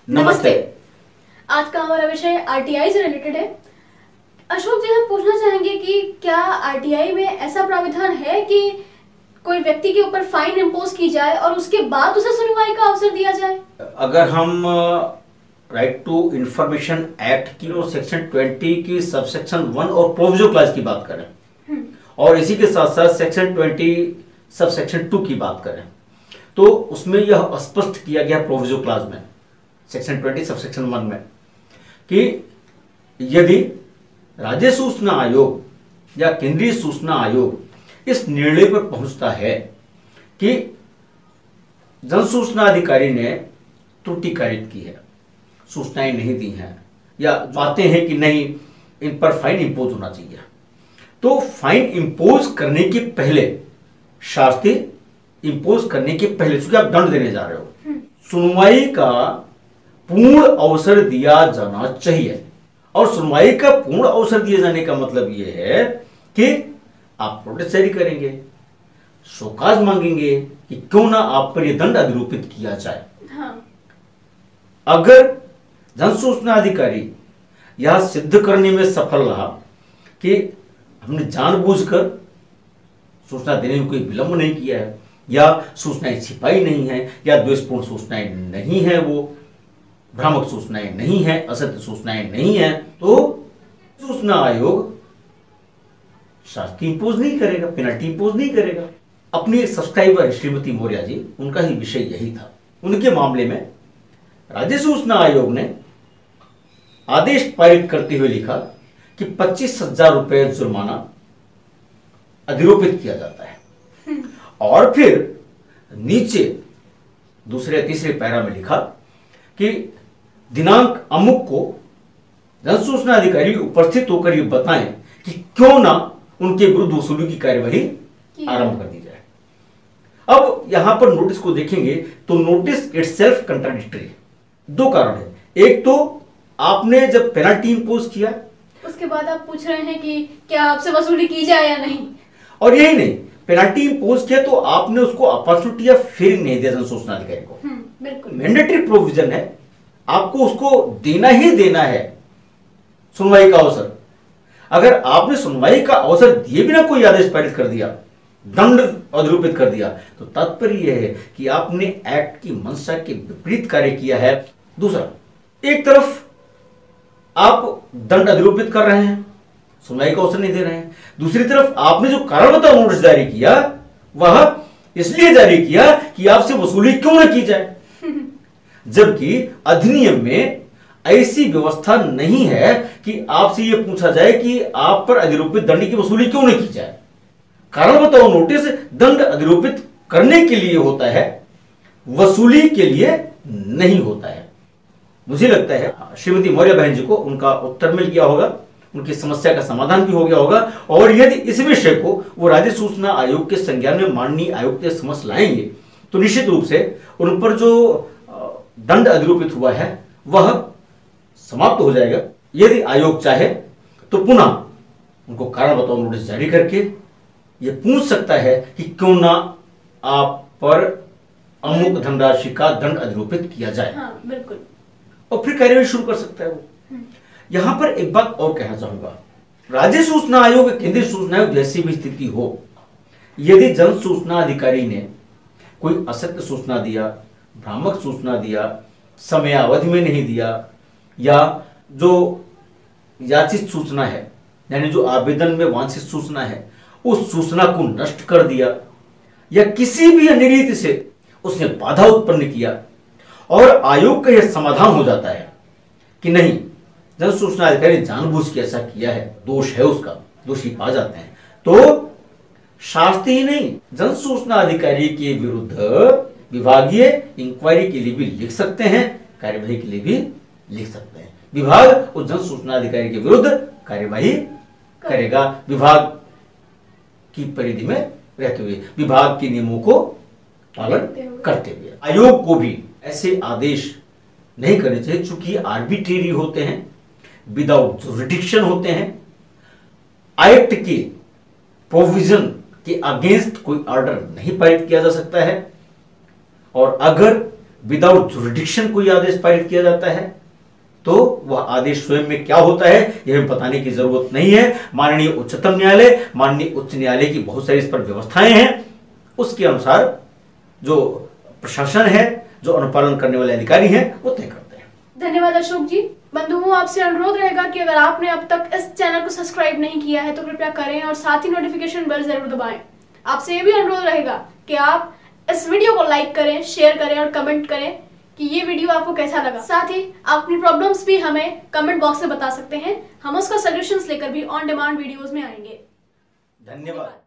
नमस्ते। आज का हमारा विषय आरटीआई से रिलेटेड है। अशोक जी, हम पूछना चाहेंगे कि क्या आरटीआई में ऐसा प्राविधान है कि कोई व्यक्ति के ऊपर फाइन इम्पोज की जाए और उसके बाद उसे सुनवाई का अवसर दिया जाए? अगर हम राइट टू इंफॉर्मेशन एक्ट की और सेक्शन 20 की सबसेक्शन 1 और प्रोविजो क्लास की बात करें और इसी के साथ साथ सेक्शन 20 सबसेक्शन 2 की बात करें तो उसमें यह स्पष्ट किया गया प्रोविजो क्लास में सेक्शन 20 सबसेक्शन 1 में कि यदि राज्य सूचना आयोग या केंद्रीय सूचना आयोग इस निर्णय पर पहुंचता है कि जन सूचना अधिकारी ने त्रुटि कारित की है, सूचनाएं नहीं दी हैं या पाते हैं कि नहीं इन पर फाइन इंपोज होना चाहिए, तो फाइन इंपोज करने के पहले, शास्ति इंपोज करने के पहले, चूंकि आप दंड देने जा रहे हो, सुनवाई का पूर्ण अवसर दिया जाना चाहिए। और सुनवाई का पूर्ण अवसर दिए जाने का मतलब यह है कि आप नोटिस जारी करेंगे, शोकाज मांगेंगे कि क्यों ना आप पर यह दंड अधिरूपित किया जाए। हाँ। अगर जन सूचना अधिकारी यह सिद्ध करने में सफल रहा कि हमने जानबूझकर सूचना देने में कोई विलंब नहीं किया है या सूचनाएं छिपाई नहीं है या द्वेषपूर्ण सूचनाएं नहीं है, वो भ्रामक सूचनाएं नहीं है, असत्य सूचनाएं नहीं है, तो सूचना आयोग शास्ति इंपोज नहीं करेगा, पेनल्टी इंपोज नहीं करेगा। अपने सब्सक्राइबर श्रीमती मौर्य जी, उनका ही विषय यही था। उनके मामले में राज्य सूचना आयोग ने आदेश पारित करते हुए लिखा कि 25,000 रुपए जुर्माना अधिरोपित किया जाता है और फिर नीचे दूसरे तीसरे पैरा में लिखा कि दिनांक अमुक को जन सूचना अधिकारी उपस्थित होकर ये बताएं कि क्यों ना उनके विरुद्ध वसूली की कार्यवाही आरंभ कर दी जाए। अब यहां पर नोटिस को देखेंगे तो नोटिस इटसेल्फ कंट्राडिक्टरी। दो कारण है, एक तो आपने जब पेनल्टी इंपोज किया उसके बाद आप पूछ रहे हैं कि क्या आपसे वसूली की जाए या नहीं, और यही नहीं, पेनल्टी इंपोज किया तो आपने उसको अपॉर्चुनिटी या फेयरिंग नहीं दिया जन सूचना अधिकारी को। बिल्कुल मैंडेटरी प्रोविजन है, आपको उसको देना ही देना है सुनवाई का अवसर। अगर आपने सुनवाई का अवसर दिए बिना कोई आदेश पारित कर दिया, दंड अधिरूपित कर दिया, तो तात्पर्य यह है कि आपने एक्ट की मंशा के विपरीत कार्य किया है। दूसरा, एक तरफ आप दंड अधिरूपित कर रहे हैं, सुनवाई का अवसर नहीं दे रहे हैं, दूसरी तरफ आपने जो कारण बताओ नोटिस जारी किया वह इसलिए जारी किया कि आपसे वसूली क्यों न की जाए, जबकि अधिनियम में ऐसी व्यवस्था नहीं है कि आपसे यह पूछा जाए कि आप पर अधिरूपित दंड की वसूली क्यों न की जाए। कारण बताओ नोटिस दंड अधिरूपित करने के लिए होता है, वसूली के लिए नहीं होता है। मुझे लगता है श्रीमती मौर्य बहन जी को उनका उत्तर मिल गया होगा, उनकी समस्या का समाधान भी हो गया होगा, और यदि इस विषय को वो राज्य सूचना आयोग के संज्ञान में माननीय आयुक्त के समक्ष लाएंगे तो निश्चित रूप से उन पर जो दंड अधिरूपित हुआ है वह समाप्त हो जाएगा। यदि आयोग चाहे तो पुनः उनको कारण बताओ नोटिस जारी करके यह पूछ सकता है कि क्यों ना आप पर अमुक धनराशि का दंड अधिरूपित किया जाए। हाँ, बिल्कुल। और फिर कार्यवाही शुरू कर सकता है वो। यहां पर एक बात और कहना चाहूंगा, राज्य सूचना आयोग, केंद्रीय सूचना आयोग जैसी भी स्थिति हो, यदि जन सूचना अधिकारी ने कोई असत्य सूचना दिया, भ्रामक सूचना दिया, समयावधि में नहीं दिया, या जो याचित सूचना है यानी जो आवेदन में वांछित सूचना है उस सूचना को नष्ट कर दिया, या किसी भी अन्य रीति से उसने बाधा उत्पन्न किया और आयोग का यह समाधान हो जाता है कि नहीं, जन सूचना अधिकारी जानबूझ के ऐसा किया है, दोष है उसका, दोषी पा जाते हैं, तो शास्ति ही नहीं, जन सूचना अधिकारी के विरुद्ध विभागीय इंक्वायरी के लिए भी लिख सकते हैं, कार्यवाही के लिए भी लिख सकते हैं। विभाग उस जन सूचना अधिकारी के विरुद्ध कार्यवाही करेगा, विभाग की परिधि में रहते हुए, विभाग के नियमों को पालन करते हुए। आयोग को भी ऐसे आदेश नहीं करने चाहिए, चूंकि आर्बिट्रेरी होते हैं, विदाउट जुरिडिक्शन होते हैं, एक्ट के प्रोविजन के अगेंस्ट कोई ऑर्डर नहीं पारित किया जा सकता है, और अगर विदाउट जुरिडिक्शन कोई आदेश पारित किया जाता है तो वह आदेश स्वयं में क्या होता है यह हमें बताने की जरूरत नहीं है। माननीय उच्चतम न्यायालय, माननीय उच्च न्यायालय की बहुत सारी इस पर व्यवस्थाएं हैं, उसके अनुसार जो प्रशासन है, जो अनुपालन करने वाले अधिकारी हैं, वो तय करते हैं। धन्यवाद अशोक जी। बंधुओं, आपसे अनुरोध रहेगा कि अगर आपने अब तक इस चैनल को सब्सक्राइब नहीं किया है तो कृपया करें और साथ ही नोटिफिकेशन बेल जरूर दबाएं। आपसे ये भी अनुरोध रहेगा कि आप इस वीडियो को लाइक करें, शेयर करें और कमेंट करें कि ये वीडियो आपको कैसा लगा। साथ ही आप अपनी प्रॉब्लम्स भी हमें कमेंट बॉक्स में बता सकते हैं, हम उसका सॉल्यूशंस लेकर भी ऑन डिमांड वीडियोस में आएंगे। धन्यवाद।